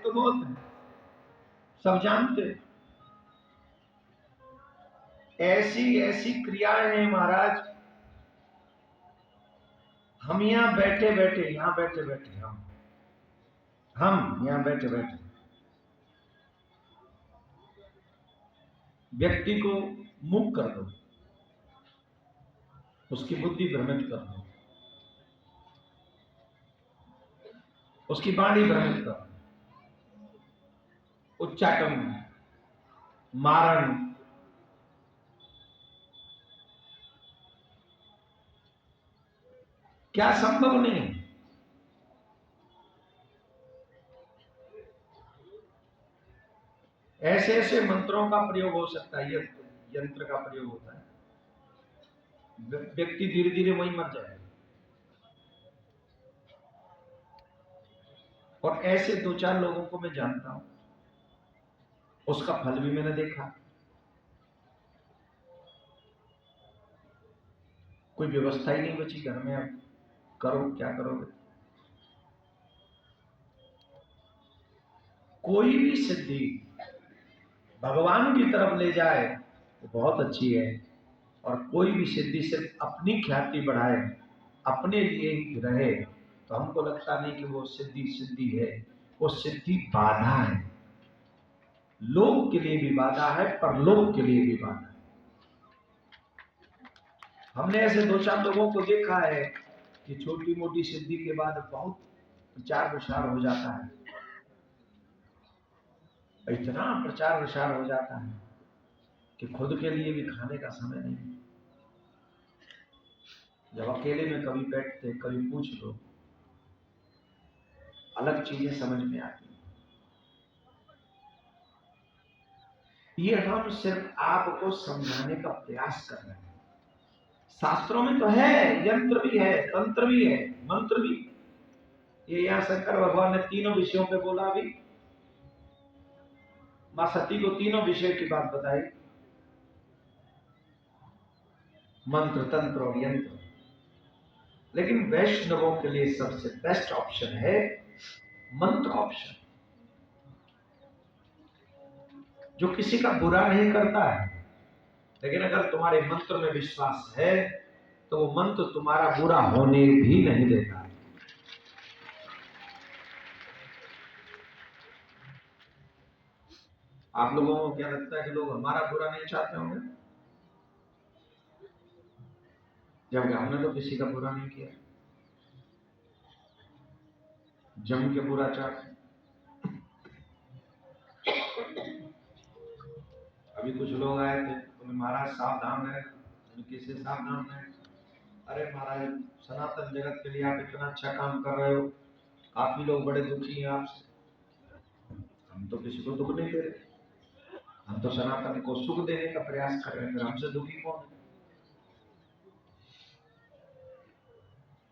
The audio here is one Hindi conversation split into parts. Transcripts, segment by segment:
तो बहुत है, सब जानते। ऐसी ऐसी क्रियाएं हैं महाराज, हम यहाँ बैठे बैठे हम यहाँ बैठे बैठे व्यक्ति को मुक्त कर दो, उसकी बुद्धि भ्रमित कर दो, उसकी वाणी भ्रमित कर दो, उच्चाटन, मारण, क्या संभव नहीं है। ऐसे ऐसे मंत्रों का प्रयोग हो सकता है, यंत्र का प्रयोग होता है, व्यक्ति धीरे धीरे वहीं मर जाएगा। और ऐसे दो चार लोगों को मैं जानता हूं, उसका फल भी मैंने देखा। कोई व्यवस्था ही नहीं बची घर में, अब करो क्या करोगे। कोई भी सिद्धि भगवान की तरफ ले जाए तो बहुत अच्छी है, और कोई भी सिद्धि सिर्फ अपनी ख्याति बढ़ाए, अपने लिए ही रहे, तो हमको लगता नहीं कि वो सिद्धि है। वो सिद्धि बाधा है, लोक के लिए भी बाधा है, परलोक के लिए भी बाधा है। हमने ऐसे दो चार लोगों को देखा है कि छोटी मोटी सिद्धि के बाद बहुत प्रचार प्रसार हो जाता है, इतना प्रचार प्रसार हो जाता है कि खुद के लिए भी खाने का समय नहीं। जब अकेले में कभी बैठते, कभी पूछ लो, अलग चीजें समझ में आती। ये हम सिर्फ आपको समझाने का प्रयास कर रहे हैं। शास्त्रों में तो है, यंत्र भी है, तंत्र भी है, मंत्र भी। ये यहाँ शंकर भगवान ने तीनों विषयों पे बोला। अभी मां सती को तीनों विषय की बात बताई, मंत्र, तंत्र और यंत्र। लेकिन वैष्णवों के लिए सबसे बेस्ट ऑप्शन है मंत्र ऑप्शन, जो किसी का बुरा नहीं करता है, लेकिन अगर तुम्हारे मंत्र में विश्वास है तो वो मंत्र तुम्हारा बुरा होने भी नहीं देता। आप लोगों को क्या लगता है कि लोग हमारा बुरा नहीं चाहते होंगे? जबकि हमने तो किसी का बुरा नहीं किया, जम के बुरा चाहते। अभी कुछ लोग आए थे, तो महाराज सावधान है, किसी सावधान है। अरे महाराज, सनातन जगत के लिए आप इतना अच्छा काम कर रहे हो, काफी लोग बड़े दुखी हैं आपसे। हम तो किसी को दुख नहीं दे रहे, हम तो सनातन को सुख देने का प्रयास कर रहे हैं, फिर हमसे दुखी कौन है?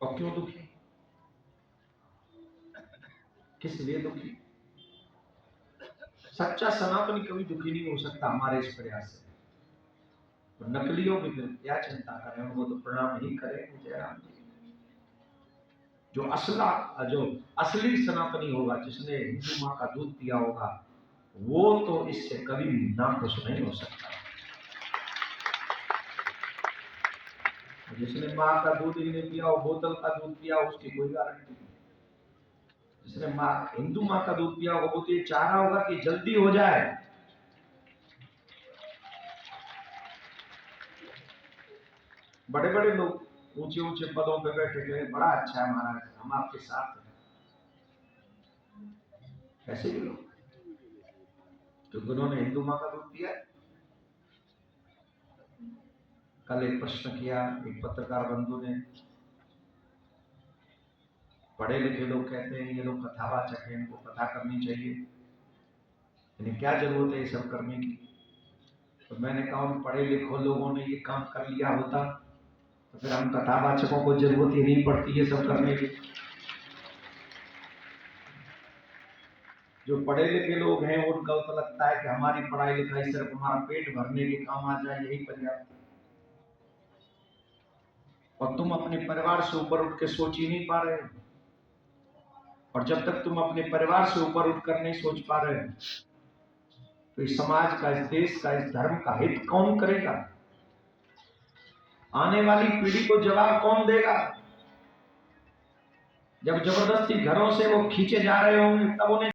और क्यों दुखी, किस लिए दुखी? सच्चा सनातनी कभी दुखी नहीं हो सकता हमारे इस प्रयास से। तो नकलियों की फिर क्या चिंता करें, उनको तो प्रणाम ही करें। जयराम जी, जो असली सनातनी होगा, जिसने हिंदू माँ का दूध पिया होगा, वो तो इससे कभी नाखुश नहीं हो सकता। जिसने माँ का दूध ही नहीं पिया, बोतल का दूध पिया, उसकी कोई गारंटी नहीं। जिसने हिंदू माँ का दूध पिया होगा, वो तो ये चाह रहा होगा कि जल्दी हो जाए। बड़े बड़े लोग ऊंचे ऊंचे पदों पे बैठे थे, बड़ा अच्छा है महाराज, हम आपके साथ हैं। ऐसे भी लोग, क्योंकि उन्होंने हिंदू माँ का दूध पिया। कल एक प्रश्न किया एक पत्रकार बंधु ने, पढ़े लिखे लोग कहते हैं ये लोग कथावाचक हैं, इनको कथा करनी चाहिए, इन्हें क्या जरूरत है ये सब करने की। तो मैंने कहा उन पढ़े लिखे लोगों ने ये काम कर लिया होता तो फिर हम कथावाचकों को जरूरत ही नहीं पड़ती ये सब करने की। जो पढ़े लिखे लोग हैं उनका तो लगता है कि हमारी पढ़ाई लिखाई सिर्फ हमारा पेट भरने के काम आ जाए, यही पर्याप्त। और तुम अपने परिवार से ऊपर उठ के सोच ही नहीं पा रहे हो। और जब तक तुम अपने परिवार से ऊपर उठकर नहीं सोच पा रहे हो, तो इस समाज का, इस देश का, इस धर्म का हित कौन करेगा? आने वाली पीढ़ी को जवाब कौन देगा? जब जबरदस्ती घरों से वो खींचे जा रहे होंगे तब उन्हें